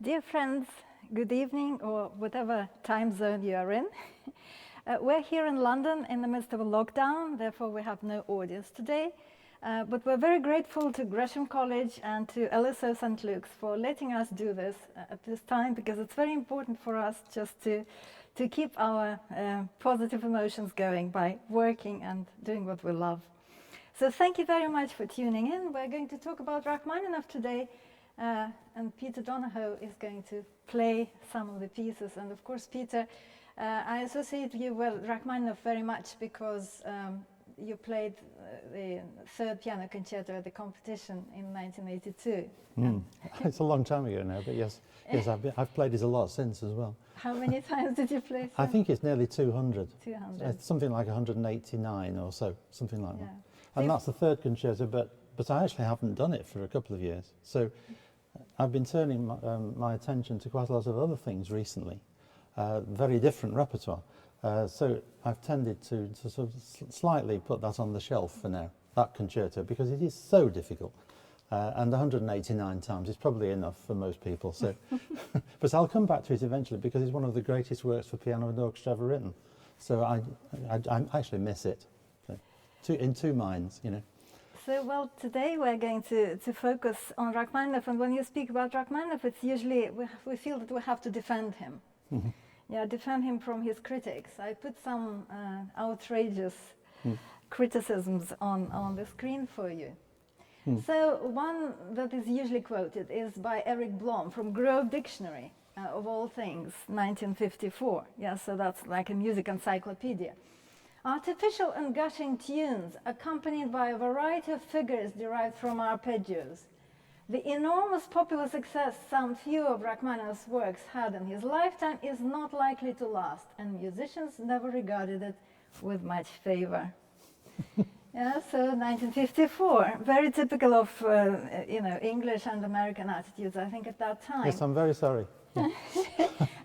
Dear friends, good evening, or whatever time zone you are in. We're here in London in the midst of a lockdown, therefore we have no audience today. But we're very grateful to Gresham College and to LSO St. Luke's for letting us do this at this time, because it's very important for us just to keep our positive emotions going by working and doing what we love. So thank you very much for tuning in. We're going to talk about Rachmaninov today. And Peter Donohoe is going to play some of the pieces. And of course, Peter, I associate you with Rachmaninov very much because you played the third piano concerto at the competition in 1982. It's a long time ago now, but yes, I've played it a lot since as well. How many times did you play? I think it's nearly 200. 200. It's something like 189 or so, something like that. So And that's the third concerto, but I actually haven't done it for a couple of years. So I've been turning my attention to quite a lot of other things recently, very different repertoire. So I've tended to sort of slightly put that on the shelf for now, that concerto, because it is so difficult. And 189 times is probably enough for most people. So, but I'll come back to it eventually because it's one of the greatest works for piano and orchestra ever written. So I actually miss it. So, in two minds, you know. So, well, today we're going to focus on Rachmaninov, and when you speak about Rachmaninov, it's usually, we feel that we have to defend him. Yeah, defend him from his critics. I put some outrageous criticisms on the screen for you. So, one that is usually quoted is by Eric Blom from Grove Dictionary, of all things, 1954. Yeah, so that's like a music encyclopedia. Artificial and gushing tunes accompanied by a variety of figures derived from arpeggios. The enormous popular success some few of Rachmaninoff's works had in his lifetime is not likely to last, and musicians never regarded it with much favor. Yeah, so 1954, very typical of English and American attitudes, I think, at that time. Yes, I'm very sorry.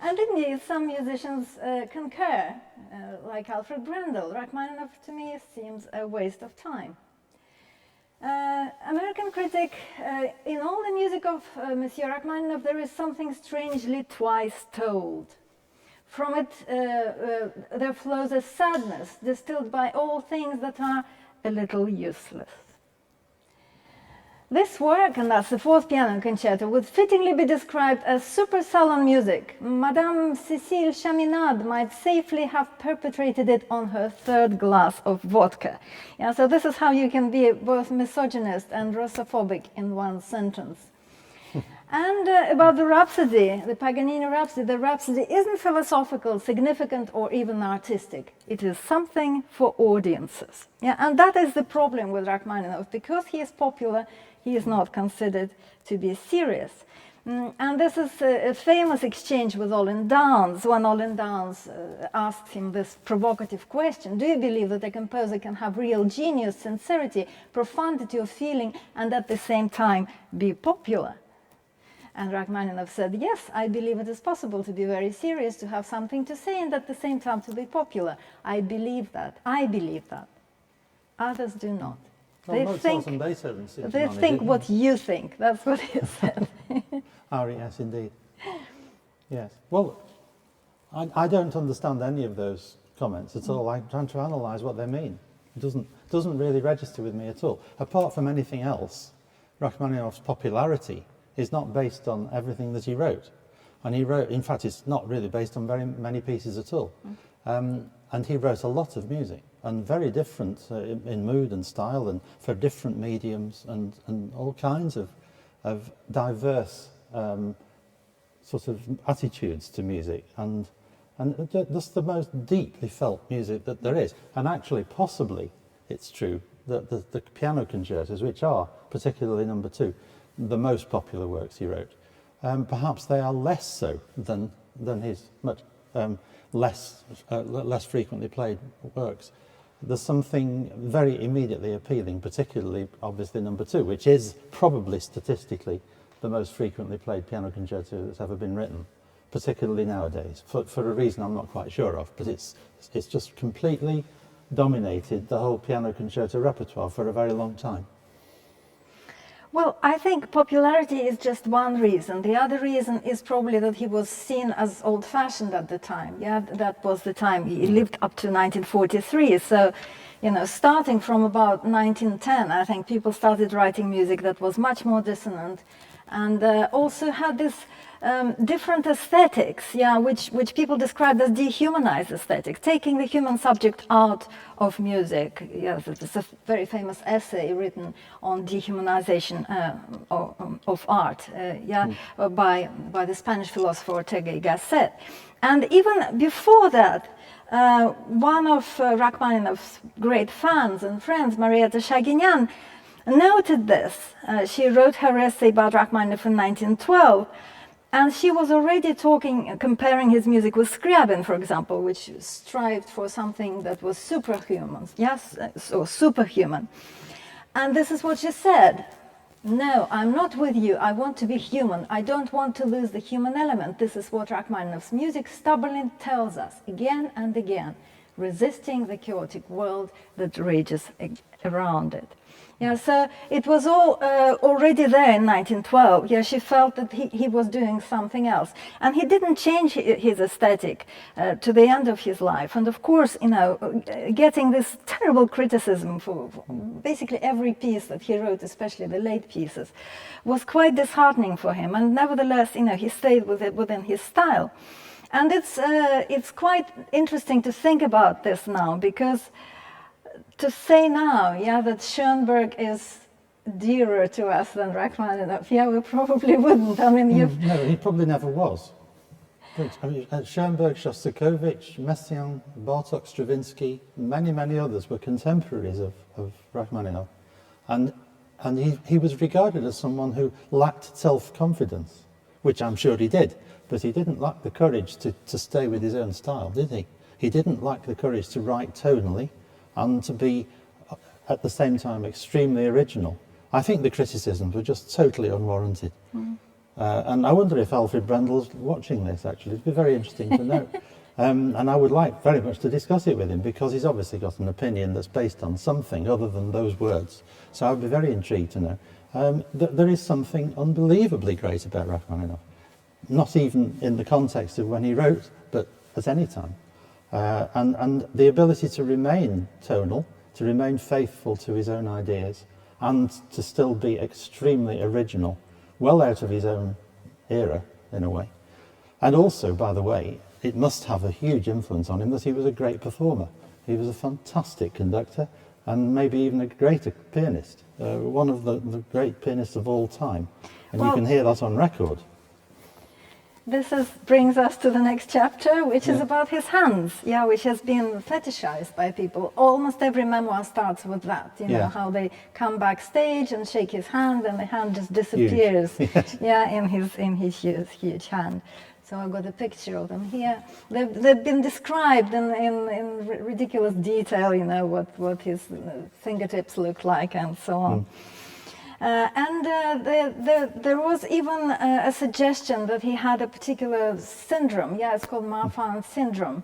And indeed, some musicians concur, like Alfred Brendel. Rachmaninoff, to me, seems a waste of time. American critic, in all the music of Monsieur Rachmaninoff, there is something strangely twice told. From it, there flows a sadness distilled by all things that are a little useless. This work, and that's the fourth piano concerto, would fittingly be described as super salon music. Madame Cécile Chaminade might safely have perpetrated it on her third glass of vodka. Yeah, so this is how you can be both misogynist and Russophobic in one sentence. And about the Rhapsody, the Paganini Rhapsody, the Rhapsody isn't philosophical, significant, or even artistic. It is something for audiences. Yeah, and that is the problem with Rachmaninoff. Because he is popular, he is not considered to be serious. And this is a famous exchange with Olin Downes, when Olin Downes asks him this provocative question: do you believe that a composer can have real genius, sincerity, profundity of feeling, and at the same time be popular? And Rachmaninoff said, yes, I believe it is possible to be very serious, to have something to say, and at the same time to be popular. I believe that. I believe that. Others do not. Well, they think what you think. That's what he said. Yes, indeed. Yes. Well, I don't understand any of those comments at all. I'm trying to analyse what they mean. It doesn't really register with me at all. Apart from anything else, Rachmaninoff's popularity is not based on everything that he wrote. And he wrote, in fact, it's not really based on very many pieces at all. And he wrote a lot of music, and very different in mood and style, and for different mediums, and all kinds of diverse sort of attitudes to music, and just the most deeply felt music that there is. And actually, possibly, it's true that the piano concertos, which are, particularly number 2, the most popular works he wrote, perhaps they are less so than his much less frequently played works. There's something very immediately appealing, particularly obviously number 2, which is probably statistically the most frequently played piano concerto that's ever been written, particularly nowadays, for a reason I'm not quite sure of, but it's just completely dominated the whole piano concerto repertoire for a very long time. Well, I think popularity is just one reason. The other reason is probably that he was seen as old-fashioned at the time. Yeah, that was the time. He lived up to 1943. So, you know, starting from about 1910, I think people started writing music that was much more dissonant and also had this different aesthetics, yeah, which people described as dehumanized aesthetics, taking the human subject out of music. Yes, it's a very famous essay written on dehumanization of art, by the Spanish philosopher Ortega y Gasset. And even before that, one of Rachmaninoff's great fans and friends, Marietta Shaginyan, noted this. She wrote her essay about Rachmaninoff in 1912. And she was already comparing his music with Scriabin, for example, which strived for something that was superhuman, yes, so superhuman. And this is what she said: "No, I'm not with you. I want to be human. I don't want to lose the human element." This is what Rachmaninoff's music stubbornly tells us again and again, resisting the chaotic world that rages around it. Yeah, so it was all already there in 1912. Yeah, she felt that he was doing something else. And he didn't change his aesthetic to the end of his life. And of course, you know, getting this terrible criticism for basically every piece that he wrote, especially the late pieces, was quite disheartening for him. And nevertheless, you know, he stayed within his style. And it's quite interesting to think about this now, because to say now, yeah, that Schoenberg is dearer to us than Rachmaninoff, yeah, we probably wouldn't. I mean, No, he probably never was. I mean, Schoenberg, Shostakovich, Messiaen, Bartók, Stravinsky, many others were contemporaries of Rachmaninoff. And he was regarded as someone who lacked self-confidence, which I'm sure he did, but he didn't lack the courage to stay with his own style, did he? He didn't lack the courage to write tonally and to be, at the same time, extremely original. I think the criticisms were just totally unwarranted. And I wonder if Alfred Brendel's watching this, actually. It'd be very interesting to know. And I would like very much to discuss it with him, because he's obviously got an opinion that's based on something other than those words. So I'd be very intrigued to know. There is something unbelievably great about Rachmaninoff, not even in the context of when he wrote, but at any time. And the ability to remain tonal, to remain faithful to his own ideas, and to still be extremely original, well out of his own era, in a way. And also, by the way, it must have a huge influence on him that he was a great performer. He was a fantastic conductor, and maybe even a greater pianist, one of the great pianists of all time. And you can hear that on record. This brings us to the next chapter, which is about his hands, yeah, which has been fetishized by people. Almost every memoir starts with that, you know, how they come backstage and shake his hand, and the hand just disappears, in his huge hand. So I've got a picture of them here. They've been described in ridiculous detail, you know, what his fingertips look like and so on. There was even a suggestion that he had a particular syndrome. Yeah, it's called Marfan syndrome,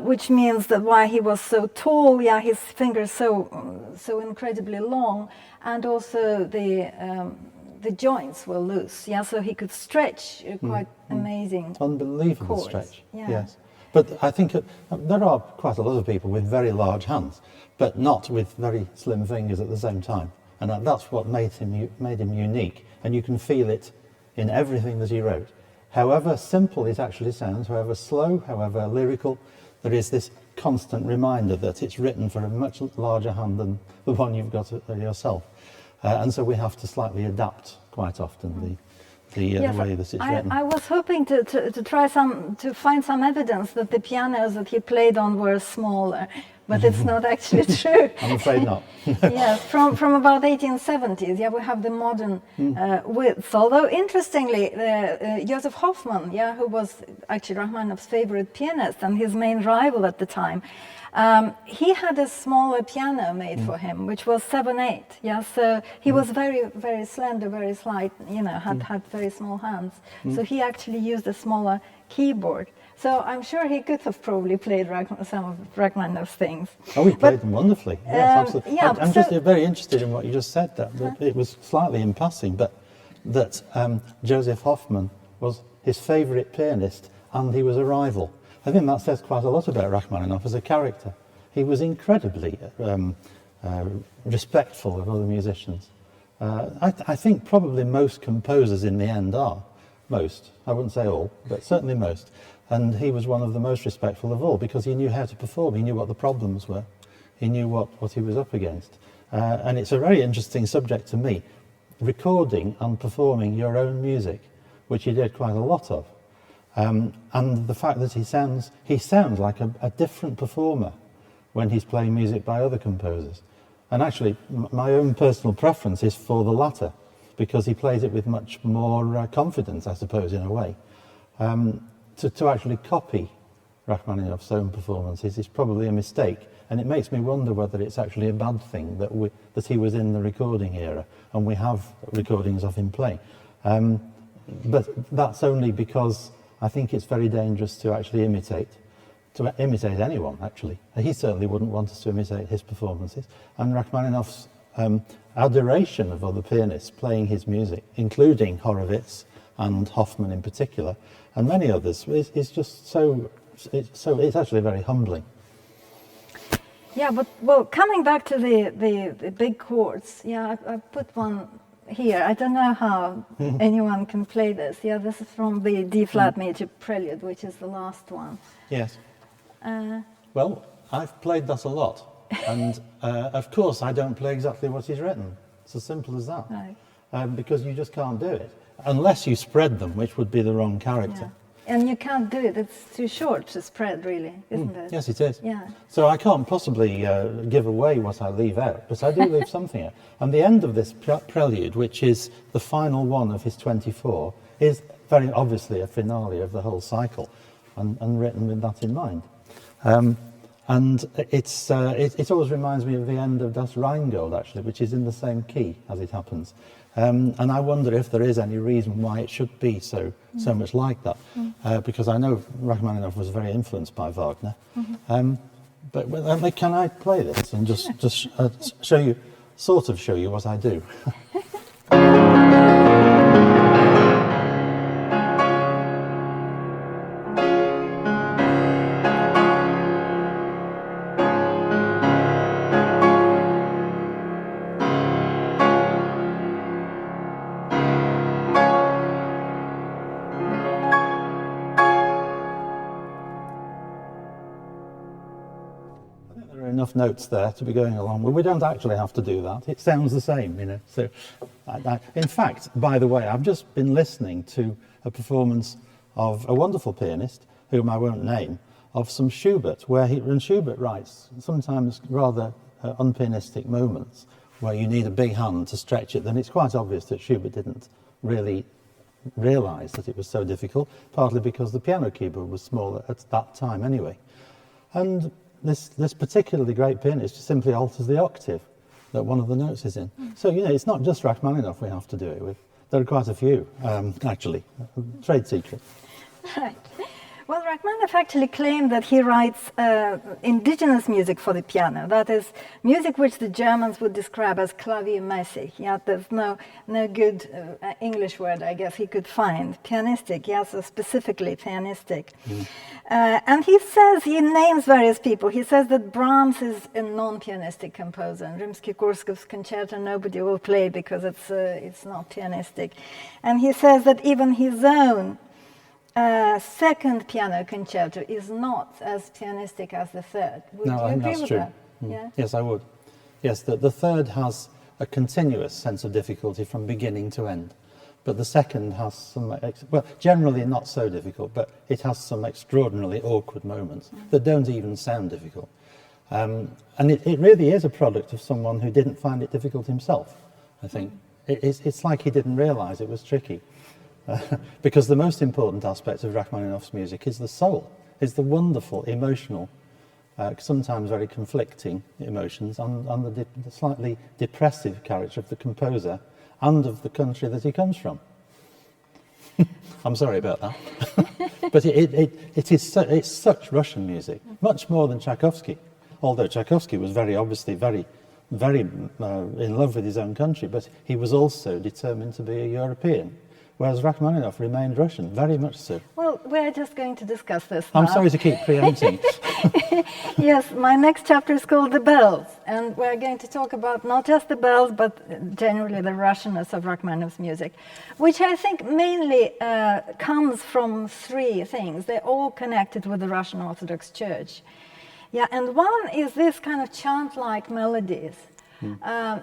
which means that why he was so tall, his fingers so incredibly long, and also the joints were loose. Yeah, so he could stretch quite amazing. Unbelievable chords. stretch. Yeah. Yes. But I think there are quite a lot of people with very large hands, but not with very slim fingers at the same time. And that's what made him unique. And you can feel it in everything that he wrote. However simple it actually sounds, however slow, however lyrical, there is this constant reminder that it's written for a much larger hand than the one you've got yourself. And so we have to slightly adapt quite often the way that it's written. I was hoping to try to find some evidence that the pianos that he played on were smaller, but it's not actually true. I'm afraid not. Yes, from about 1870s, we have the modern widths. Although interestingly, Joseph Hoffmann, who was actually Rachmaninoff's favorite pianist and his main rival at the time, he had a smaller piano made for him, which was 7/8. Yeah, so he was very, very slender, very slight. You know, had very small hands. So he actually used a smaller keyboard. So I'm sure he could have probably played some of Rachmaninoff's things. recordings. Oh, he played them wonderfully. Yes, absolutely. yeah, I'm just very interested in what you just said there. That it was slightly in passing, but that Joseph Hoffman was his favourite pianist and he was a rival. I think that says quite a lot about Rachmaninoff as a character. He was incredibly respectful of other musicians. I think probably most composers in the end are. Most. I wouldn't say all, but certainly most. And he was one of the most respectful of all because he knew how to perform. He knew what the problems were. He knew what he was up against. And it's a very interesting subject to me, recording and performing your own music, which he did quite a lot of. And the fact that he sounds like a different performer when he's playing music by other composers. And actually, my own personal preference is for the latter, because he plays it with much more confidence, I suppose, in a way. To actually copy Rachmaninoff's own performances is probably a mistake, and it makes me wonder whether it's actually a bad thing that he was in the recording era, and we have recordings of him playing. But that's only because I think it's very dangerous to actually imitate anyone, actually. He certainly wouldn't want us to imitate his performances. And Rachmaninoff's adoration of other pianists playing his music, including Horowitz and Hoffman in particular, and many others, is just it's actually very humbling. Yeah, but well, coming back to the big chords, yeah, I put one here. I don't know how anyone can play this. Yeah, this is from the D flat major prelude, which is the last one. Yes. Well, I've played that a lot, and of course I don't play exactly what he's written. It's as simple as that. Right. Because you just can't do it unless you spread them, which would be the wrong character. Yeah. And you can't do it. It's too short to spread, really, isn't it? Yes, it is. Yeah. So I can't possibly give away what I leave out, but I do leave something out. And the end of this prelude, which is the final one of his 24, is very obviously a finale of the whole cycle, and written with that in mind. And it always reminds me of the end of Das Rheingold, actually, which is in the same key, as it happens. And I wonder if there is any reason why it should be so much like that, because I know Rachmaninoff was very influenced by Wagner. But can I play this and just show you what I do? Enough notes there to be going along. Well, we don't actually have to do that. It sounds the same, you know. So, in fact, by the way, I've just been listening to a performance of a wonderful pianist, whom I won't name, of some Schubert, and Schubert writes sometimes rather unpianistic moments where you need a big hand to stretch it. Then it's quite obvious that Schubert didn't really realise that it was so difficult, partly because the piano keyboard was smaller at that time anyway. And this particularly great pianist simply alters the octave that one of the notes is in. So, you know, it's not just Rachmaninoff we have to do it with. There are quite a few, actually. Trade secret. Right. Well, Rachmaninoff actually claimed that he writes indigenous music for the piano. That is, music which the Germans would describe as klaviermäßig. Yeah, there's no good English word, I guess, he could find. Pianistic, yeah, so specifically pianistic. And he names various people. He says that Brahms is a non-pianistic composer, and Rimsky-Korsakov's concerto nobody will play because it's not pianistic. And he says that even his own second piano concerto is not as pianistic as the third. Would you agree with that? Yeah? Yes, I would. Yes, the third has a continuous sense of difficulty from beginning to end, but the second has some, generally not so difficult, but it has some extraordinarily awkward moments that don't even sound difficult. And it really is a product of someone who didn't find it difficult himself, I think. It's like he didn't realise it was tricky. Because the most important aspect of Rachmaninoff's music is the soul, is the wonderful, emotional, sometimes very conflicting emotions, and the slightly depressive character of the composer and of the country that he comes from. I'm sorry about that. But it's such Russian music, much more than Tchaikovsky. although Tchaikovsky was very obviously very in love with his own country, but he was also determined to be a European, whereas Rachmaninoff remained Russian, very much so. Well, we're just going to discuss this I'm now. sorry to keep preempting. Yes, my next chapter is called The Bells, and we're going to talk about not just the bells, but generally the Russianness of Rachmaninoff's music, which I think mainly comes from three things. They're all connected with the Russian Orthodox Church. Yeah, and one is this kind of chant-like melodies.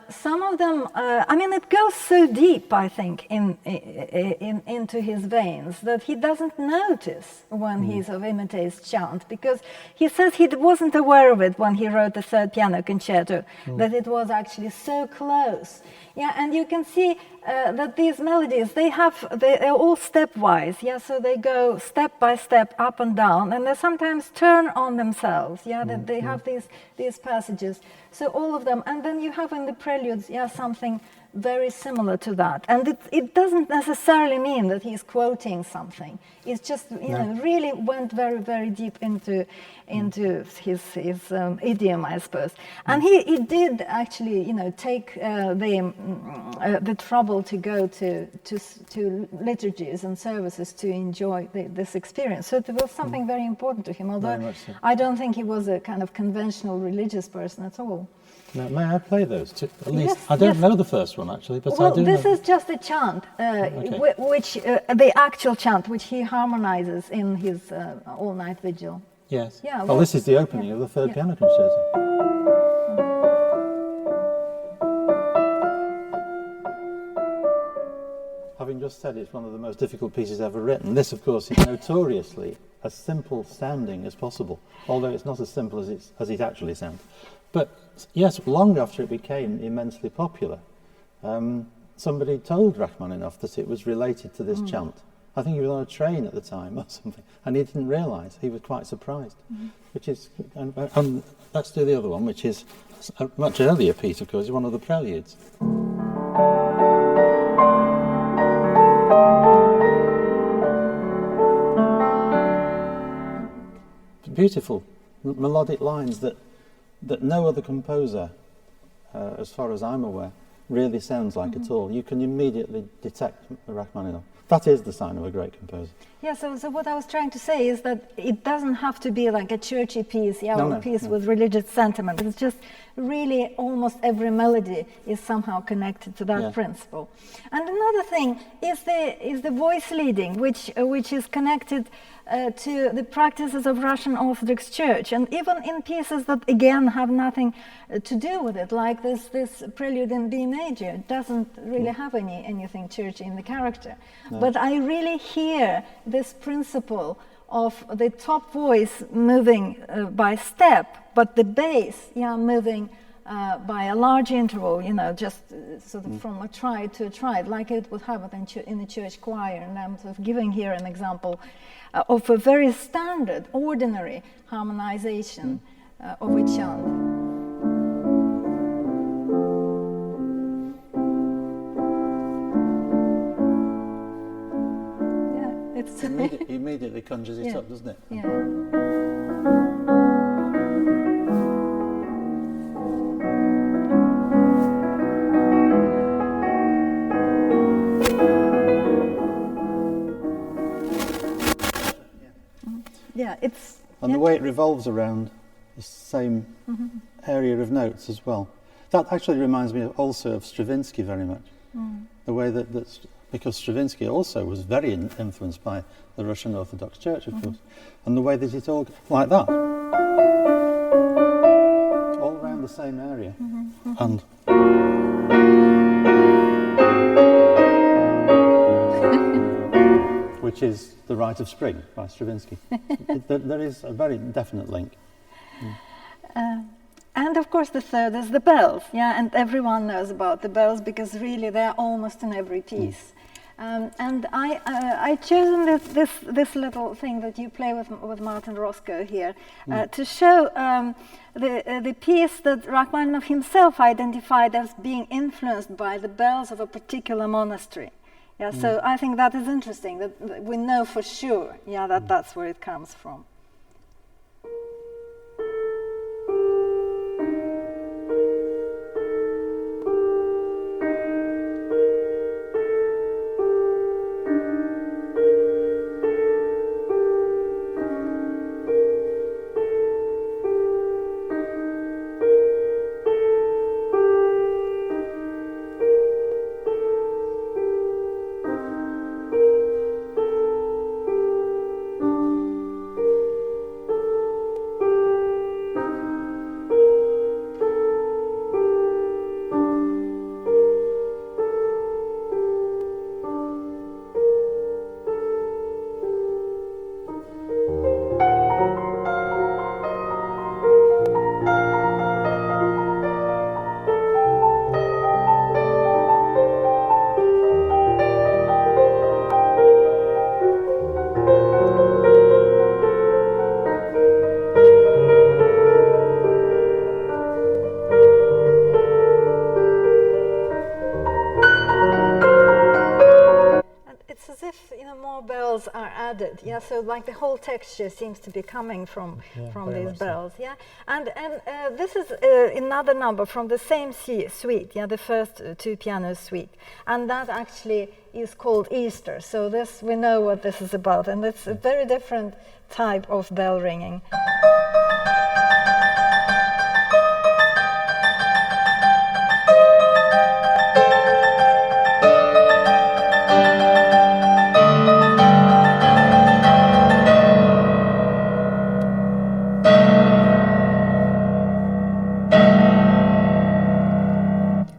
Some of them, I mean, it goes so deep, I think, into his veins that he doesn't notice when he sort of imitates chant, because he says he wasn't aware of it when he wrote the third piano concerto, that it was actually so close. Yeah, and you can see that these melodies, they're all stepwise, yeah, so they go step by step up and down, and they sometimes turn on themselves, yeah, that they have these passages. So all of them, and then you have in the preludes, yeah, something very similar to that. And it doesn't necessarily mean that he's quoting something. It's just, you know, really went very, very deep into his idiom, I suppose. And he did actually, you know, take the trouble to go to liturgies and services to enjoy this experience. So it was something very important to him, although so. I don't think he was a kind of conventional religious person at all. Now, may I play those two? At least Yes, I don't yes. know the first one actually, but Well, I do this know. is just a chant, Okay. which the actual chant, which he harmonizes in his all-night vigil. Yes. Yeah, Well, well, this is the opening of the third piano concerto. Having just said it's one of the most difficult pieces ever written, this, of course, is notoriously as simple sounding as possible, although it's not as simple as it actually sounds. But yes, long after it became immensely popular, somebody told Rachmaninoff that it was related to this chant. I think he was on a train at the time or something, and he didn't realise. He was quite surprised. Which is, and let's do the other one, which is a much earlier piece, of course, is one of the preludes. Beautiful melodic lines that no other composer, as far as I'm aware, really sounds like at all. You can immediately detect Rachmaninoff. That is the sign of a great composer. Yeah, so what I was trying to say is that it doesn't have to be like a churchy piece, or a piece with religious sentiment. It's just really almost every melody is somehow connected to that principle. And another thing is the voice leading, which is connected to the practices of Russian Orthodox Church, and even in pieces that again have nothing to do with it, like this prelude in B major doesn't really have anything churchy in the character. No. But I really hear this principle of the top voice moving by step, but the bass moving by a large interval, you know, just sort of from a triad to a triad, like it would have it in the church choir. And I'm sort of giving here an example of a very standard, ordinary harmonization of a chant. Yeah, it's immediately conjures it up, doesn't it? Yeah. Yeah, it's... And the way it revolves around the same area of notes as well. That actually reminds me also of Stravinsky very much. The way that's because Stravinsky also was very influenced by the Russian Orthodox Church, of course. And the way that it all, like that, all around the same area. And which is The Rite of Spring by Stravinsky. There is a very definite link. And of course the third is the bells, and everyone knows about the bells because really they're almost in every piece. And I chosen this little thing that you play with Martin Roscoe here to show the piece that Rachmaninoff himself identified as being influenced by the bells of a particular monastery. Yeah, so I think that is interesting, that we know for sure, that that's where it comes from. added. Yeah, so like the whole texture seems to be coming from very these much so. bells. Yeah, and this is another number from the same suite. Yeah, the first two piano suite, and that actually is called Easter. So this, we know what this is about, and it's a very different type of bell ringing.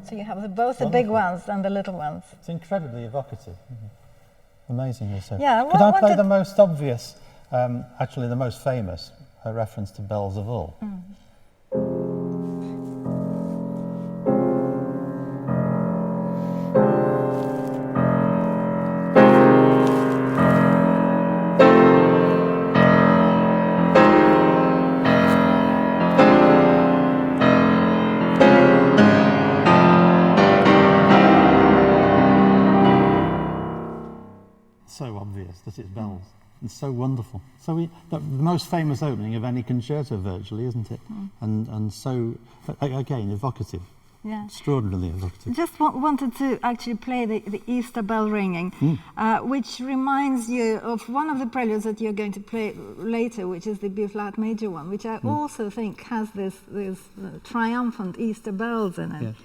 So you have both the big ones and the little ones. It's incredibly evocative. Amazingly so. Yeah, Could I play the most obvious, actually the most famous reference to bells of all? So obvious that it's bells. It's so wonderful. So the most famous opening of any concerto, virtually, isn't it? And so, again, evocative. Yeah. Extraordinarily evocative. Just wanted to actually play the Easter bell ringing, which reminds you of one of the preludes that you're going to play later, which is the B-flat major one, which I also think has this triumphant Easter bells in it. Yes.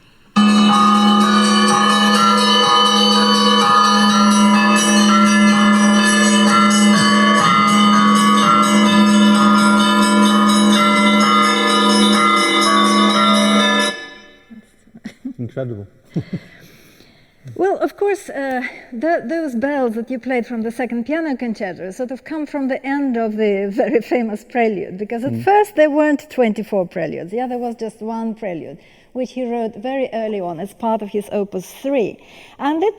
Incredible. Well, of course, those bells that you played from the second piano concerto sort of come from the end of the very famous prelude, because at first there weren't 24 preludes. Yeah, there was just one prelude, which he wrote very early on as part of his Opus 3, and it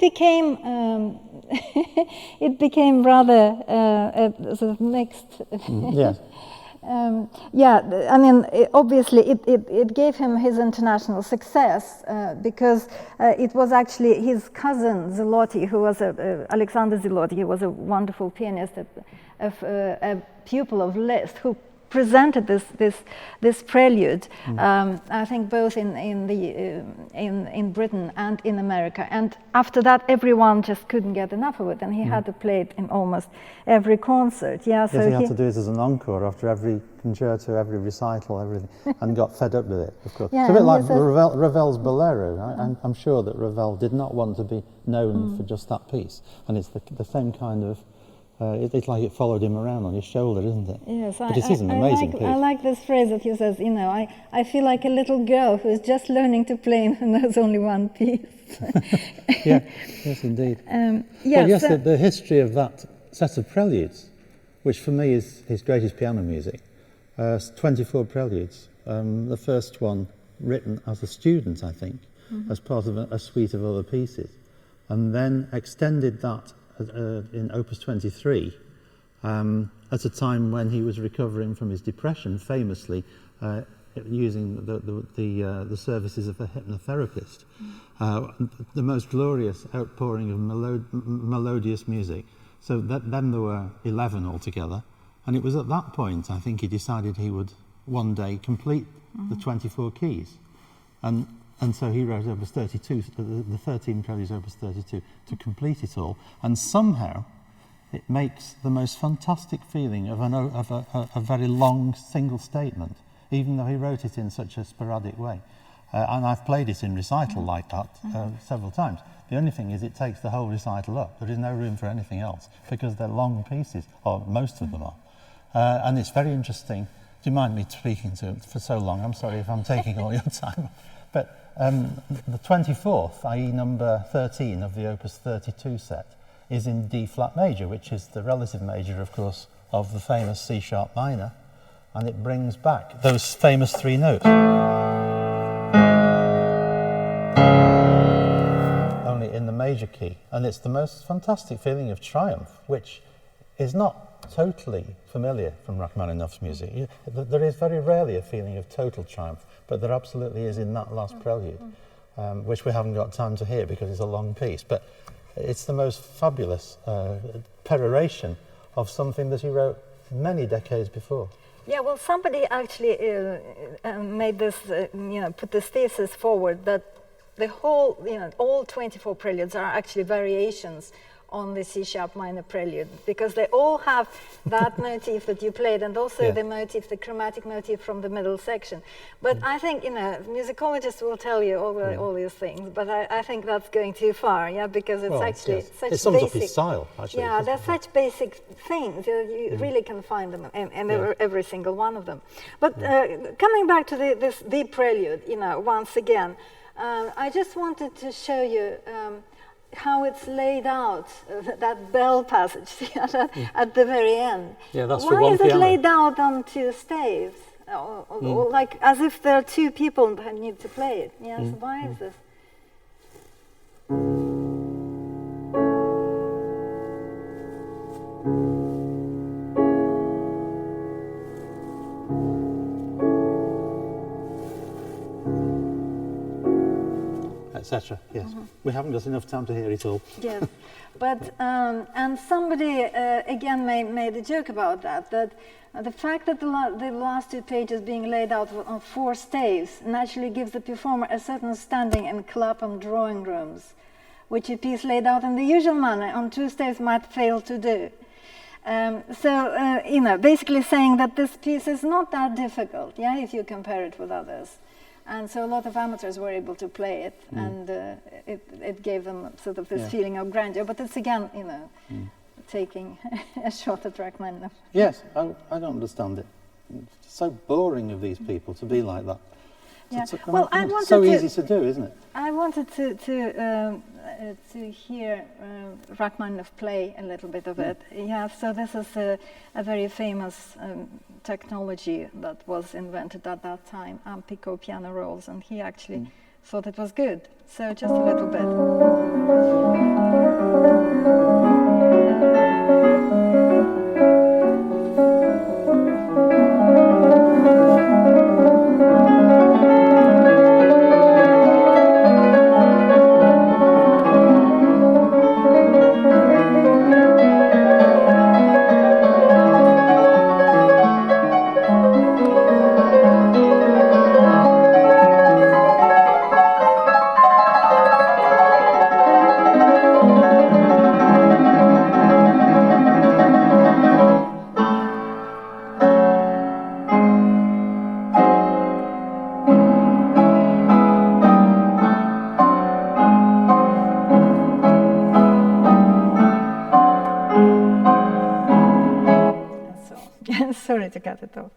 became rather a sort of mixed. Yes. I mean, obviously it gave him his international success because it was actually his cousin Zloty, who was Alexander Zloty, he was a wonderful pianist, a pupil of Liszt, who presented this prelude, I think both in Britain and in America. And after that, everyone just couldn't get enough of it, and he had to play it in almost every concert. Yeah, so he had to do it as an encore after every concerto, every recital, everything, and got fed up with it, of course. Yeah, it's a bit like Ravel's Bolero. I'm sure that Ravel did not want to be known for just that piece, and it's the same kind of. It's like it followed him around on his shoulder, isn't it? Yes, but it is an amazing piece. I like this phrase that he says, you know, I feel like a little girl who is just learning to play and knows only one piece. Yes, indeed. The history of that set of preludes, which for me is his greatest piano music, 24 preludes. The first one written as a student, I think, as part of a suite of other pieces, and then extended that in Opus 23 at a time when he was recovering from his depression, famously using the services of a hypnotherapist. The most glorious outpouring of melodious music. So then there were 11 altogether, and it was at that point I think he decided he would one day complete the 24 keys. And so he wrote Opus 32, the 13 preludes Opus 32, to complete it all. And somehow it makes the most fantastic feeling of a very long single statement, even though he wrote it in such a sporadic way. And I've played it in recital like that several times. The only thing is it takes the whole recital up. There is no room for anything else, because they're long pieces, or most of them are. And it's very interesting. Do you mind me speaking for so long? I'm sorry if I'm taking all your time. But the 24th, i.e. number 13 of the Opus 32 set, is in D-flat major, which is the relative major, of course, of the famous C-sharp minor, and it brings back those famous three notes. Only in the major key, and it's the most fantastic feeling of triumph, which is not totally familiar from Rachmaninoff's music. There is very rarely a feeling of total triumph, but there absolutely is in that last prelude, which we haven't got time to hear because it's a long piece. But it's the most fabulous peroration of something that he wrote many decades before. Yeah, well, somebody actually made this, put this thesis forward that the whole, all 24 preludes are actually variations on the C-sharp minor prelude, because they all have that motif that you played, and also the motif, the chromatic motif from the middle section. But I think, musicologists will tell you all these things, but I think that's going too far, because it's actually such it sums basic, up his style, actually. Yeah, they're such basic things. You really can find them in every single one of them. But coming back to the prelude, once again, I just wanted to show you how it's laid out, that bell passage at the very end. Yeah, that's Why for one is it piano. laid out on two staves? Or like as if there are two people that need to play it. Yes, why is this? Etc. Yes, we haven't got enough time to hear it all. Yes, but and somebody again made a joke about that the fact that the last two pages being laid out on four staves naturally gives the performer a certain standing in Clapham drawing rooms, which a piece laid out in the usual manner on two staves might fail to do. Basically saying that this piece is not that difficult, if you compare it with others. And so a lot of amateurs were able to play it, and it gave them sort of this feeling of grandeur. But it's again, taking a shot at Rachmaninov. Yes, I don't understand it. It's so boring of these people to be like that. Yeah. Well, it's so easy to do, isn't it? I wanted to hear Rachmaninov play a little bit of it. Yeah. So this is a very famous technology that was invented at that time, Ampico piano rolls, and he actually thought it was good. So just a little bit. Sorry to cut it off.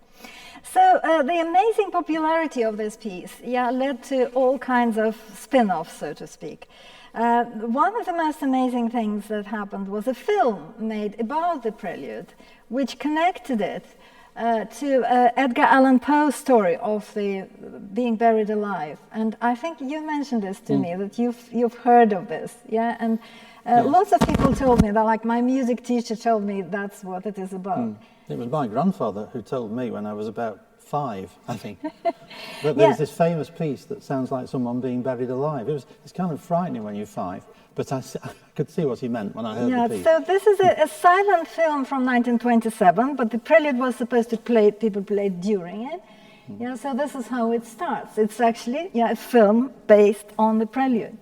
So the amazing popularity of this piece led to all kinds of spin-offs, so to speak. One of the most amazing things that happened was a film made about the prelude, which connected it to Edgar Allan Poe's story of the being buried alive. And I think you mentioned this to me, that you've heard of this, and lots of people told me that, like my music teacher told me that's what it is about. It was my grandfather who told me when I was about 5, I think, that there's this famous piece that sounds like someone being buried alive. It's kind of frightening when you're 5, but I could see what he meant when I heard the piece. So this is a silent film from 1927, but the prelude was supposed to people played during it. So this is how it starts. It's actually a film based on the prelude.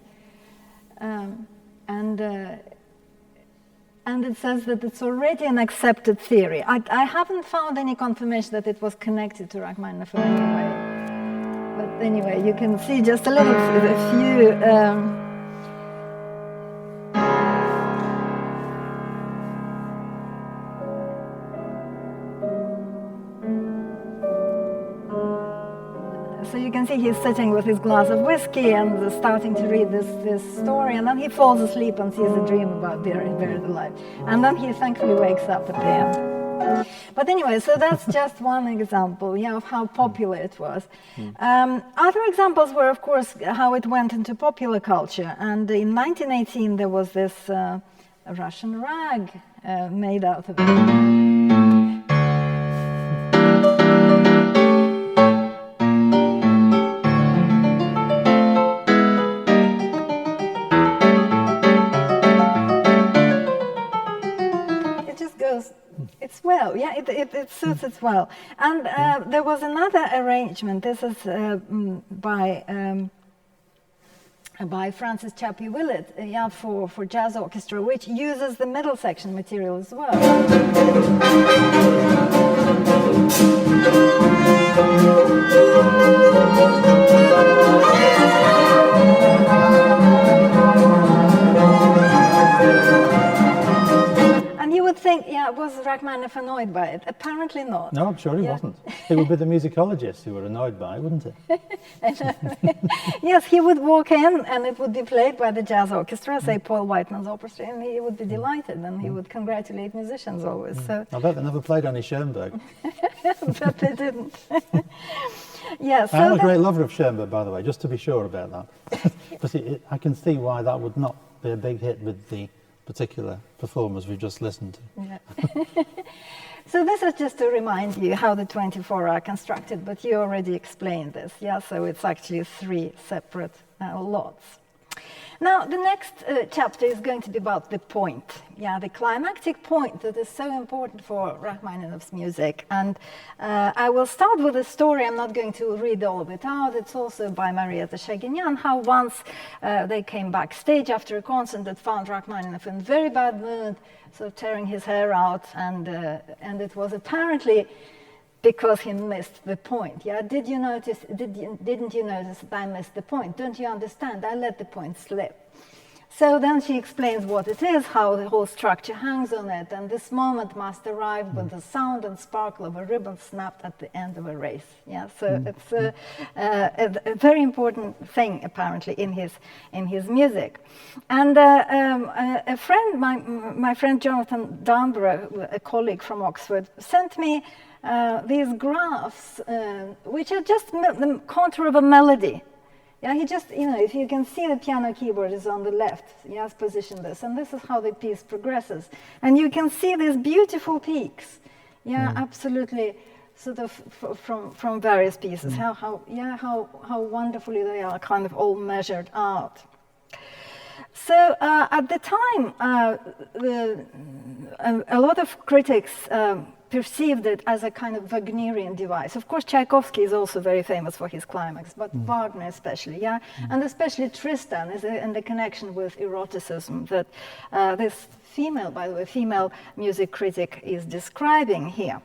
And it says that it's already an accepted theory. I haven't found any confirmation that it was connected to Rachmaninov in any way. But anyway, you can see just a few. So you can see he's sitting with his glass of whiskey and starting to read this story, and then he falls asleep and sees a dream about being buried alive. And then he thankfully wakes up at the end. But anyway, so that's just one example of how popular it was. Other examples were, of course, how it went into popular culture. And in 1918, there was this Russian rag made out of it. It's well, yeah, it suits it well. And there was another arrangement. This is by Francis Chappie Willett, yeah, for jazz orchestra, which uses the middle section material as well. And you would think, yeah, was Rachmaninoff annoyed by it? Apparently not. No, I'm sure he wasn't. It would be the musicologists who were annoyed by it, wouldn't it? Yes, he would walk in and it would be played by the jazz orchestra, say Paul Whiteman's orchestra, and he would be delighted and he would congratulate musicians always. So I bet they never played any Schoenberg. but they didn't. Yeah, so I am a great lover of Schoenberg, by the way, just to be sure about that. But I can see why that would not be a big hit with the particular performers we've just listened to. Yeah. So this is just to remind you how the 24 are constructed, but you already explained this, yeah? So it's actually 3 separate lots. Now, the next chapter is going to be about the point, yeah, the climactic point that is so important for Rachmaninoff's music. And I will start with a story. I'm not going to read all of it out. It's also by Marietta Shaginian, how once they came backstage after a concert that found Rachmaninoff in very bad mood, so tearing his hair out, and it was apparently because he missed the point. Yeah, didn't you notice that I missed the point? Don't you understand? I let the point slip. So then she explains what it is, how the whole structure hangs on it, and this moment must arrive with the sound and sparkle of a ribbon snapped at the end of a race. Yeah, so it's a very important thing apparently in his music. And a friend, my friend Jonathan Dunborough, a colleague from Oxford, sent me these graphs, which are just the contour of a melody. Yeah, he just, if you can see the piano keyboard is on the left, he has positioned this, and this is how the piece progresses. And you can see these beautiful peaks, yeah, absolutely, sort of from various pieces, how wonderfully they are kind of all measured out. So at the time, a lot of critics perceived it as a kind of Wagnerian device. Of course, Tchaikovsky is also very famous for his climax, but Wagner especially, yeah? And especially Tristan is in the connection with eroticism that this female, by the way, female music critic is describing here.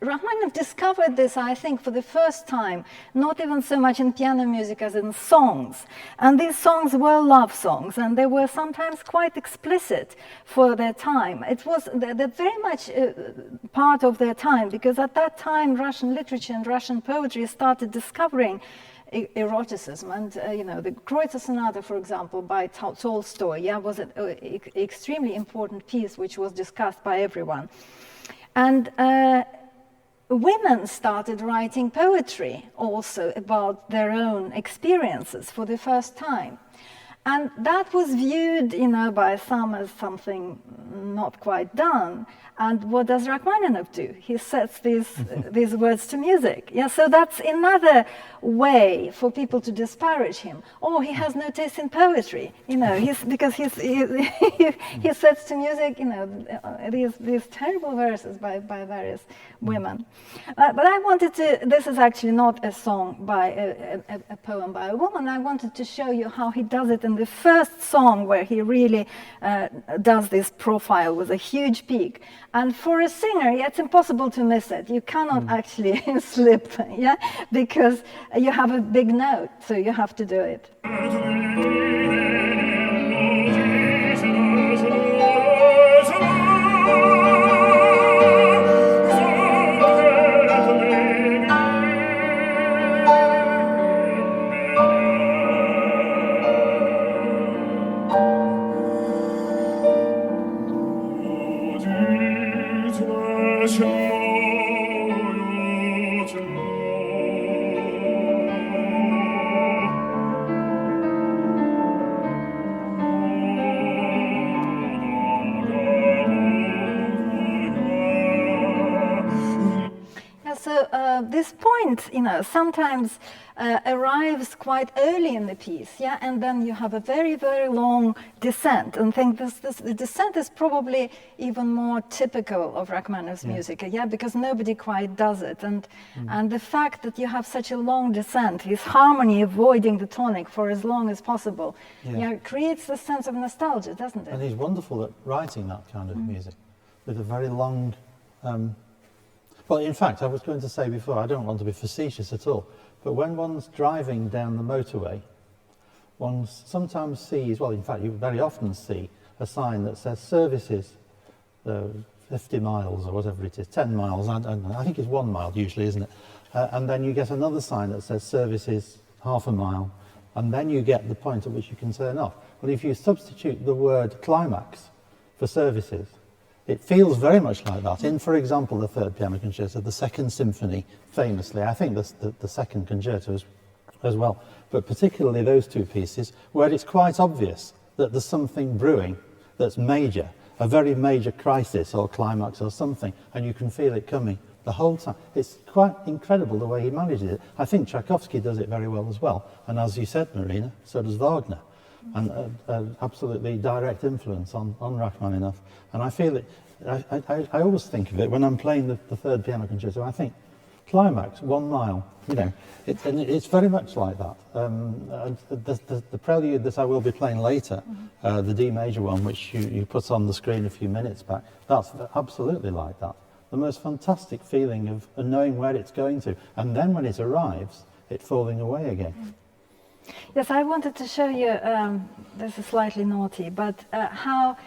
Rachmaninoff discovered this, I think, for the first time, not even so much in piano music as in songs. And these songs were love songs, and they were sometimes quite explicit for their time. It was they're very much part of their time, because at that time, Russian literature and Russian poetry started discovering eroticism. And, the Kreutzer Sonata, for example, by Tolstoy, yeah, was an extremely important piece which was discussed by everyone. And women started writing poetry also about their own experiences for the first time. And that was viewed, by some as something not quite done. And what does Rachmaninoff do? He sets these words to music. Yeah, so that's another way for people to disparage him. Oh, he has no taste in poetry, because he sets to music, these terrible verses by various women. But I wanted to. This is actually not a song by a poem by a woman. I wanted to show you how he does it in the first song, where he really does this profile with a huge peak. And for a singer, it's impossible to miss it. You cannot actually slip, yeah, because you have a big note, so you have to do it. this point, sometimes arrives quite early in the piece, yeah, and then you have a very, very long descent. And think the descent is probably even more typical of Rachmaninoff's music, yeah, because nobody quite does it. And the fact that you have such a long descent, his harmony avoiding the tonic for as long as possible, creates a sense of nostalgia, doesn't it? And he's wonderful at writing that kind of music, with a very long. Well, in fact, I was going to say before, I don't want to be facetious at all, but when one's driving down the motorway, one sometimes sees, well, in fact, you very often see a sign that says services 50 miles or whatever it is, 10 miles, I think it's 1 mile usually, isn't it? And then you get another sign that says services half a mile, and then you get the point at which you can turn off. Well, if you substitute the word climax for services, it feels very much like that. In, for example, the third piano concerto, the second symphony, famously, I think the second concerto as well, but particularly those two pieces, where it's quite obvious that there's something brewing that's major, a very major crisis or climax or something, and you can feel it coming the whole time. It's quite incredible the way he manages it. I think Tchaikovsky does it very well as well, and as you said, Marina, so does Wagner. And absolutely direct influence on Rachmaninoff. And I feel it, I always think of it when I'm playing the third piano concerto, I think climax, 1 mile, it's very much like that. The prelude that I will be playing later, the D major one, which you put on the screen a few minutes back, that's absolutely like that. The most fantastic feeling of knowing where it's going to, and then when it arrives, it falling away again. Yes, I wanted to show you, this is slightly naughty, but how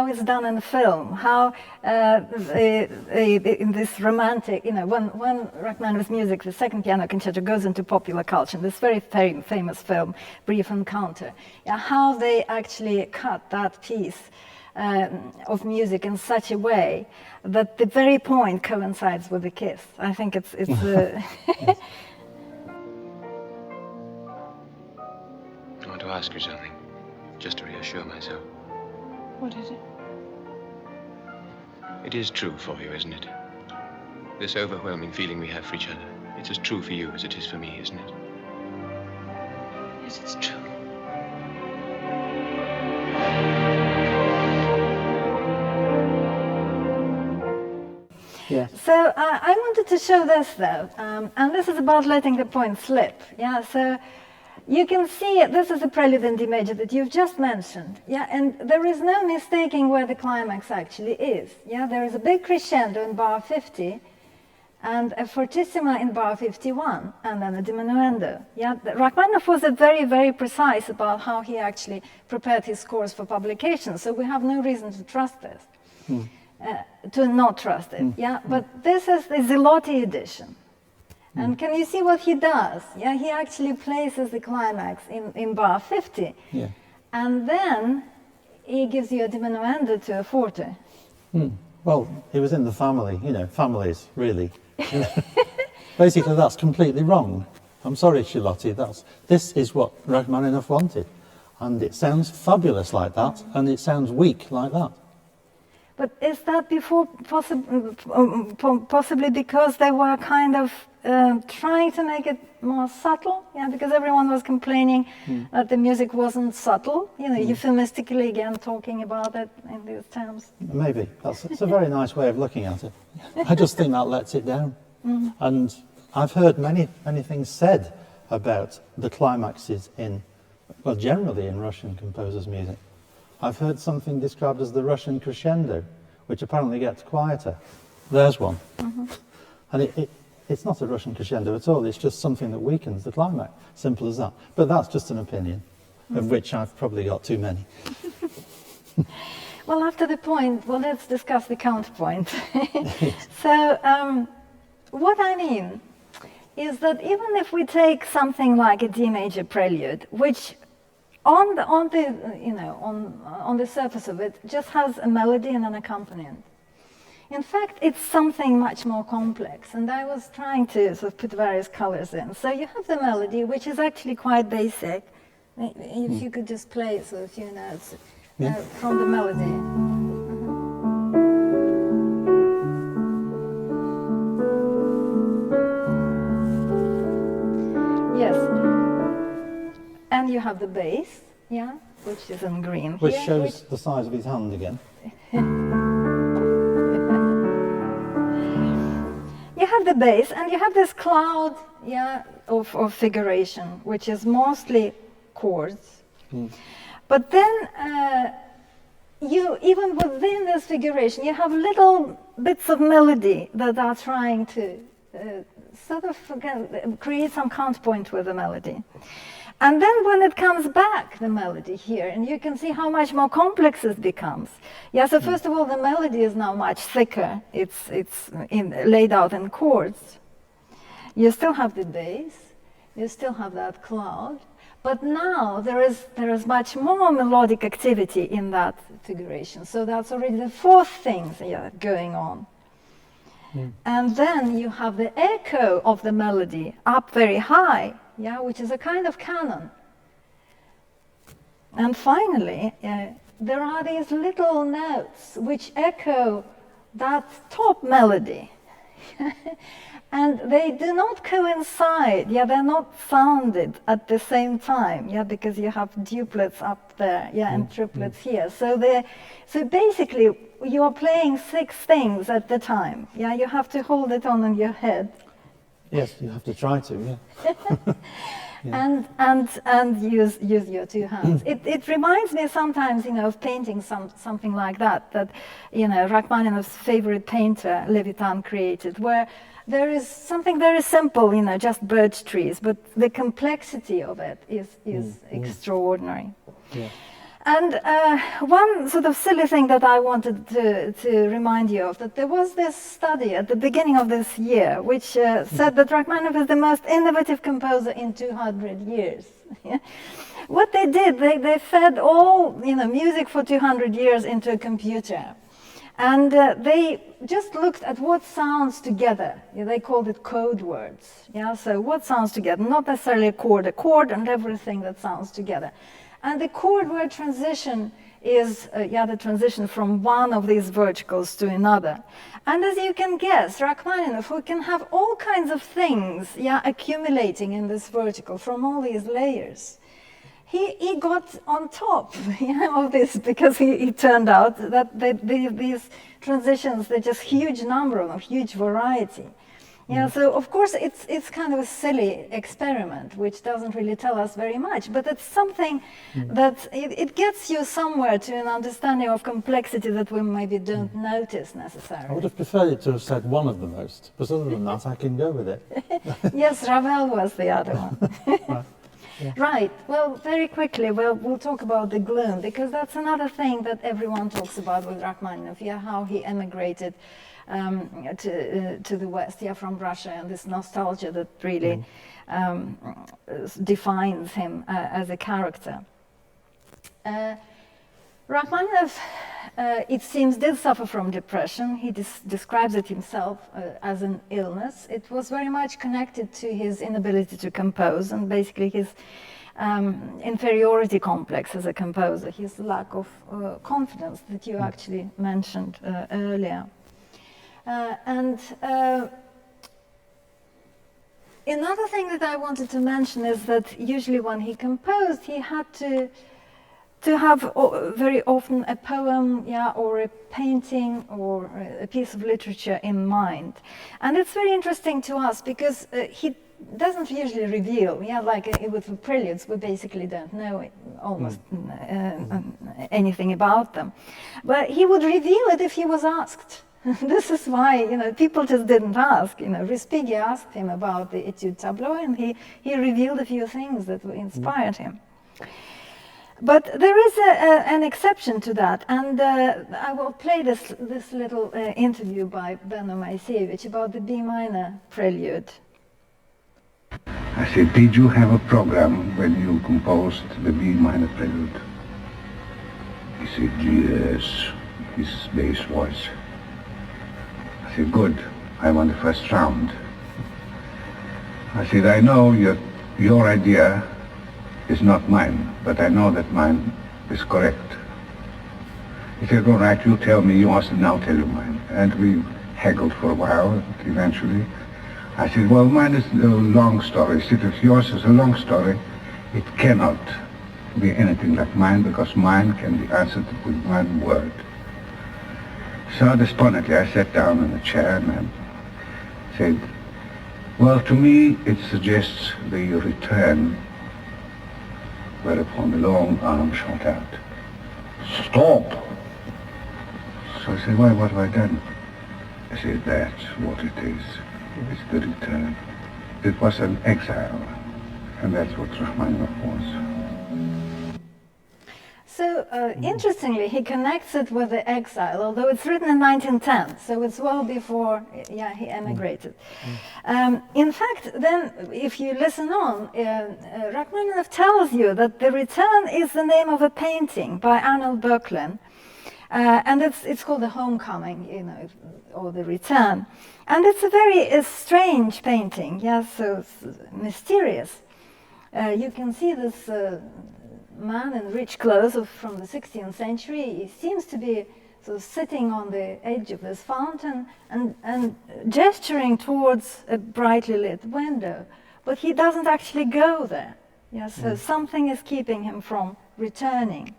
it's done in film, how in this romantic, when Rachmaninoff's music, the second piano concerto, goes into popular culture, this very famous film, Brief Encounter, how they actually cut that piece of music in such a way that the very point coincides with the kiss. I think it's I want to ask you something, just to reassure myself. What is it? It is true for you, isn't it? This overwhelming feeling we have for each other. It's as true for you as it is for me, isn't it? Yes, it's true. Yeah. So I wanted to show this though, and this is about letting the point slip. Yeah, so you can see this is a prelude in D major that you've just mentioned. Yeah, and there is no mistaking where the climax actually is. Yeah, there is a big crescendo in bar 50, and a fortissima in bar 51, and then a diminuendo. Yeah, Rachmaninoff was very, very precise about how he actually prepared his scores for publication, so we have no reason to trust this. To not trust it, but this is the Zelotti edition. And can you see what he does? Yeah, he actually places the climax in bar 50. Yeah. And then he gives you a diminuendo to a forte. Well, it was in the family, families, really. Basically, that's completely wrong. I'm sorry, Zelotti, this is what Rachmaninoff wanted. And it sounds fabulous like that, and it sounds weak like that. But is that possibly because they were kind of trying to make it more subtle? Yeah, because everyone was complaining that the music wasn't subtle, euphemistically again talking about it in these terms. Maybe. It's a very nice way of looking at it. I just think that lets it down. And I've heard many things said about the climaxes generally in Russian composers' music. I've heard something described as the Russian crescendo, which apparently gets quieter. There's one. And it's not a Russian crescendo at all, it's just something that weakens the climax. Simple as that. But that's just an opinion, of which I've probably got too many. Well, after the point, let's discuss the counterpoint. So, what I mean is that even if we take something like a D major prelude, which on the surface of it just has a melody and an accompaniment. In fact, it's something much more complex, and I was trying to sort of put various colors in. So you have the melody, which is actually quite basic. If you could just play sort of a few notes from the melody. have the bass, yeah, which is in green Which here, shows the size of his hand again. You have the bass, and you have this cloud, yeah, of figuration, which is mostly chords. But then, even within this figuration, you have little bits of melody that are trying to sort of create some counterpoint with the melody. And then when it comes back, the melody here, and you can see how much more complex it becomes. Yeah, so first of all, the melody is now much thicker. It's laid out in chords. You still have the bass, you still have that cloud, but now there is much more melodic activity in that figuration. So that's already the fourth thing going on. And then you have the echo of the melody up very high, yeah, which is a kind of canon. And finally, there are these little notes which echo that top melody. And they do not coincide, yeah, they're not sounded at the same time, yeah, because you have duplets up there, yeah, and triplets here. So basically, you are playing 6 things at the time, yeah, you have to hold it on in your head. Yes, you have to try to, yeah. And use your 2 hands. It reminds me sometimes, of painting something like that Rachmaninov's favorite painter, Levitan, created, where there is something very simple, just birch trees, but the complexity of it is extraordinary. Yeah. And one sort of silly thing that I wanted to remind you of, that there was this study at the beginning of this year, which said that Rachmaninoff is the most innovative composer in 200 years. What they did, they fed all music for 200 years into a computer. And they just looked at what sounds together. They called it code words. Yeah, so what sounds together, not necessarily a chord and everything that sounds together. And the chord word transition is the transition from one of these verticals to another. And as you can guess, Rachmaninoff, who can have all kinds of things accumulating in this vertical from all these layers, he got on top of this, because he turned out that these transitions, they're just huge number of them, huge variety. Yeah, so of course it's kind of a silly experiment, which doesn't really tell us very much, but it's something that it gets you somewhere to an understanding of complexity that we maybe don't notice necessarily. I would have preferred it to have said one of the most, but other than that, I can go with it. Yes, Ravel was the other one. Right. Yeah. Right. Well, very quickly, we'll talk about the gloom, because that's another thing that everyone talks about with Rachmaninoff, how he emigrated to the West, from Russia, and this nostalgia that really defines him as a character. Rachmaninoff, it seems, did suffer from depression. He describes it himself as an illness. It was very much connected to his inability to compose, and basically his inferiority complex as a composer, his lack of confidence that you actually mentioned earlier. Another thing that I wanted to mention is that usually when he composed, he had to have very often a poem, or a painting, or a piece of literature in mind. And it's very interesting to us, because he doesn't usually reveal, like with the preludes, we basically don't know almost anything about them. But he would reveal it if he was asked. This is why, people just didn't ask. Respighi asked him about the Etude Tableau, and he revealed a few things that inspired him. But there is an exception to that, and I will play this little interview by Donohoe about the B minor prelude. I said, did you have a program when you composed the B minor prelude? He said, yes, his bass voice. I said, good, I won the first round. I said, I know your idea is not mine, but I know that mine is correct. He said, all right, you tell me yours, and I'll tell you mine. And we haggled for a while, and eventually I said, well, mine is a long story. He said, if yours is a long story, it cannot be anything like mine, because mine can be answered with one word. So despondently I sat down in a chair and I said, well, to me it suggests the return, whereupon the long arm shot out. Stop! So I said, why, what have I done? I said, that's what it is. It's the return. It was an exile, and that's what Rachmaninov was. So, interestingly, he connects it with the exile, although it's written in 1910, so it's well before, yeah, he emigrated. In fact, then, if you listen on, Rachmaninov tells you that The Return is the name of a painting by Arnold Böcklin, and it's called The Homecoming, you know, or The Return. And it's a very strange painting, yeah, so mysterious. You can see this man in rich clothes from the 16th century. He seems to be sort of sitting on the edge of this fountain and gesturing towards a brightly lit window, but he doesn't actually go there. Yeah, so something is keeping him from returning.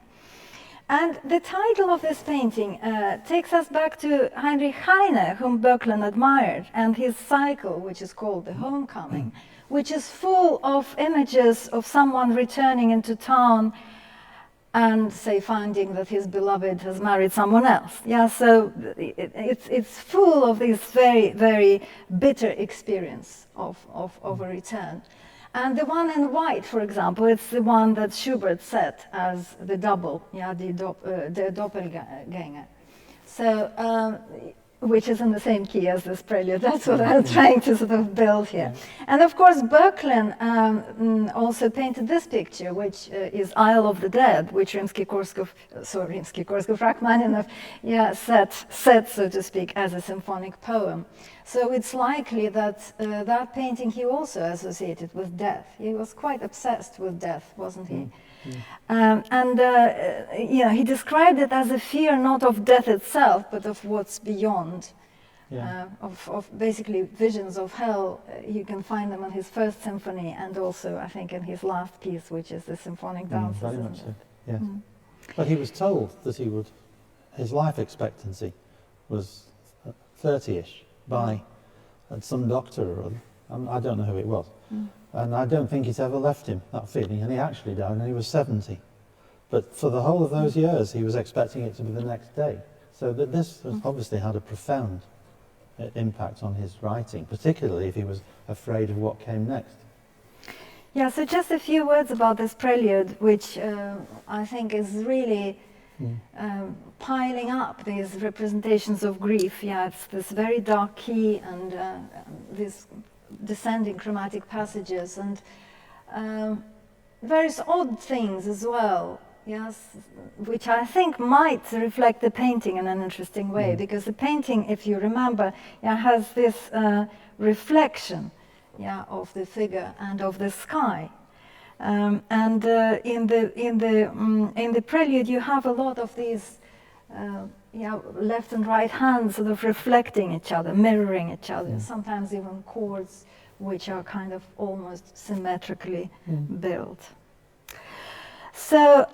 And the title of this painting takes us back to Heinrich Heine, whom Böcklin admired, and his cycle, which is called The Homecoming, which is full of images of someone returning into town and, say, finding that his beloved has married someone else. Yeah, so it's full of this very, very bitter experience of a return. And the one in white, for example, it's the one that Schubert set as the double, yeah, the doppelganger. So, which is in the same key as this prelude. That's what I'm trying to sort of build here. And of course, Böcklin also painted this picture, which is Isle of the Dead, which Rimsky-Korsakov, Rachmaninov, yeah, set, so to speak, as a symphonic poem. So it's likely that that painting he also associated with death. He was quite obsessed with death, wasn't he? Yeah, he described it as a fear not of death itself, but of what's beyond. Yeah. Of basically visions of hell. You can find them in his first symphony, and also, I think, in his last piece, which is the symphonic dances. Very much so, yes. But he was told that his life expectancy was 30-ish by some doctor or other. I don't know who it was. And I don't think it's ever left him, that feeling. And he actually died when he was 70. But for the whole of those years, he was expecting it to be the next day. So that this has obviously had a profound impact on his writing, particularly if he was afraid of what came next. Yeah, so just a few words about this prelude, which I think is really piling up these representations of grief. Yeah, it's this very dark key and these descending chromatic passages and various odd things as well, yes, which I think might reflect the painting in an interesting way, because the painting, if you remember, has this reflection, of the figure and of the sky. And in the prelude, you have a lot of these left and right hands sort of reflecting each other, mirroring each other, sometimes even chords which are kind of almost symmetrically built. So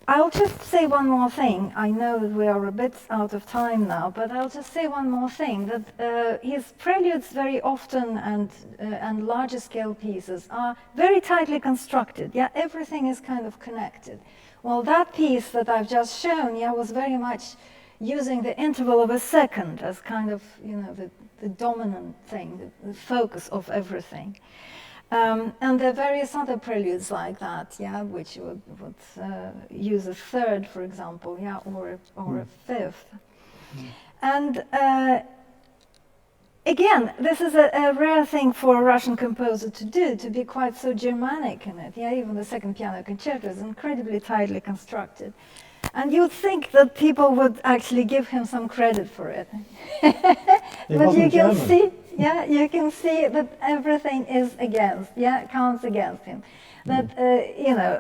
I'll just say one more thing. I know that we are a bit out of time now, but I'll just say one more thing, that his preludes very often and larger scale pieces are very tightly constructed. Yeah, everything is kind of connected. Well, that piece that I've just shown, was very much using the interval of a second as kind of, the dominant thing, the focus of everything. And there are various other preludes like that, which would use a third, for example, or a fifth. And again, this is a rare thing for a Russian composer to do, to be quite so Germanic in it. Even the second piano concerto is incredibly tightly constructed. And you'd think that people would actually give him some credit for it. But you can see, you can see that everything is counts against him. That,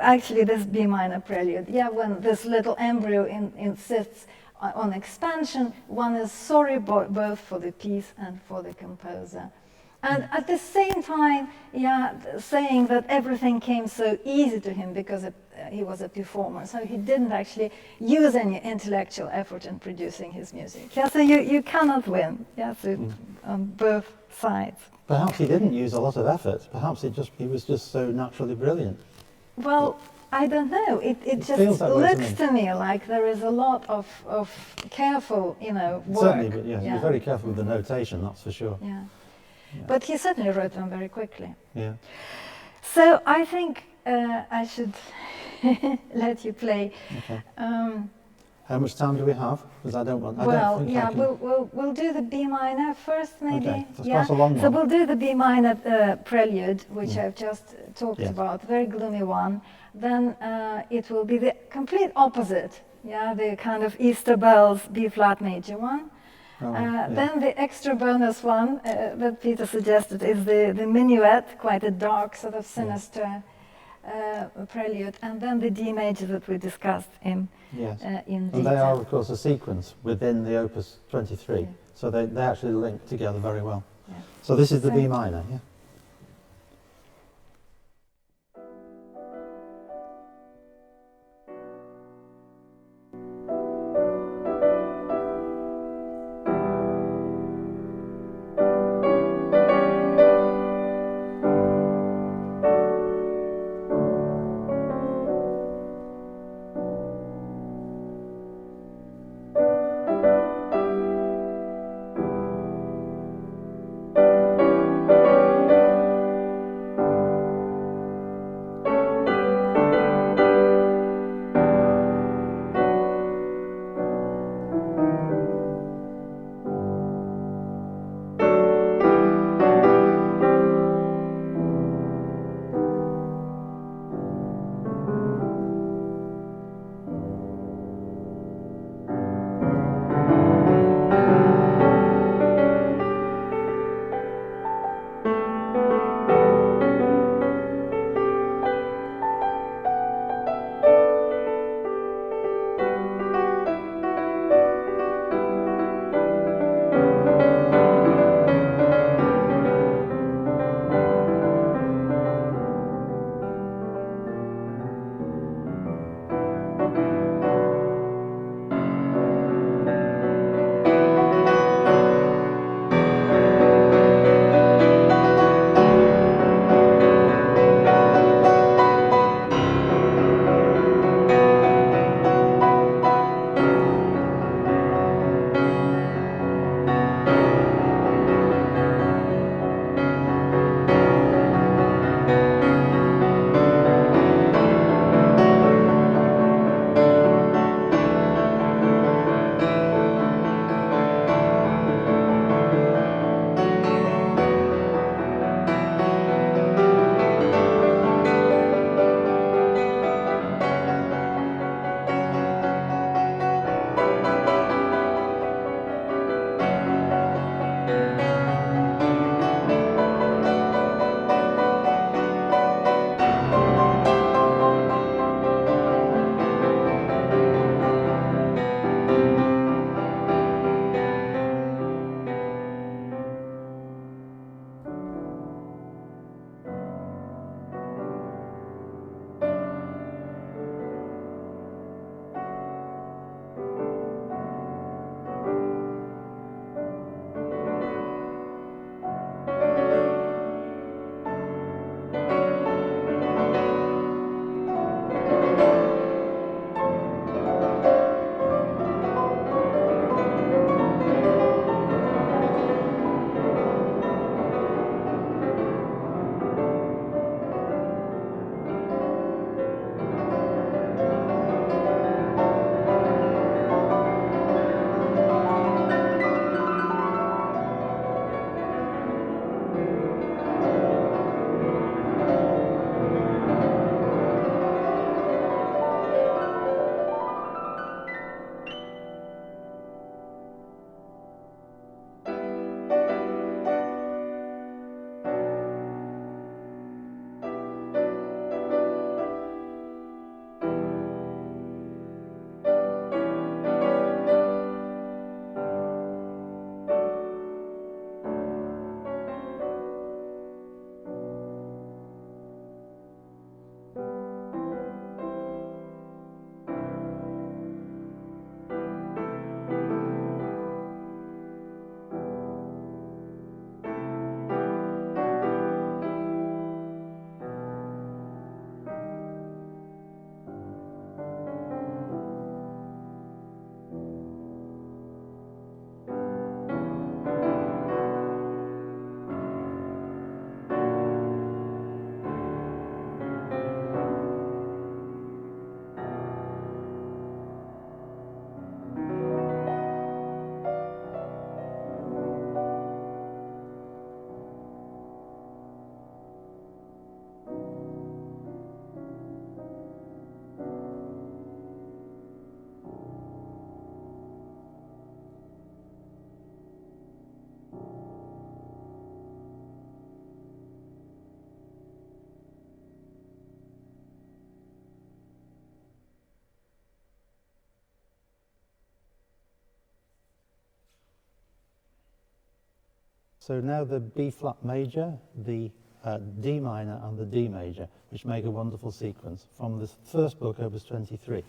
actually this B minor prelude, when this little embryo insists on expansion, one is sorry both for the piece and for the composer. And at the same time, yeah, saying that everything came so easy to him because he was a performer, so he didn't actually use any intellectual effort in producing his music. Yeah, so you cannot win. Yeah, so on both sides. Perhaps he didn't use a lot of effort. Perhaps he was just so naturally brilliant. Well, I don't know. It just feels that way to looks me. to me like there is a lot of careful, work. Certainly, but yeah, he was very careful with the notation, that's for sure. Yeah. But he certainly wrote them very quickly. Yeah. So I think I should let you play. Okay. How much time do we have? Because I don't want. I Well, don't think yeah, I can. we'll do the B minor first, maybe. Okay, that's Yeah. quite a long So one. we'll do the B minor prelude, which I've just talked Yes. about, very gloomy one. Then it will be the complete opposite. Yeah, the kind of Easter bells B flat major one. Oh, yeah. Then the extra bonus one that Peter suggested is the minuet, quite a dark, sort of sinister prelude, and then the D major that we discussed in Yes. in And they are, detail. of course, a sequence within the Opus 23, Yeah. so they actually link together very well. Yeah. So this is the So- B minor, yeah? So now the B flat major, the D minor and the D major, which make a wonderful sequence from the first book, Opus 23.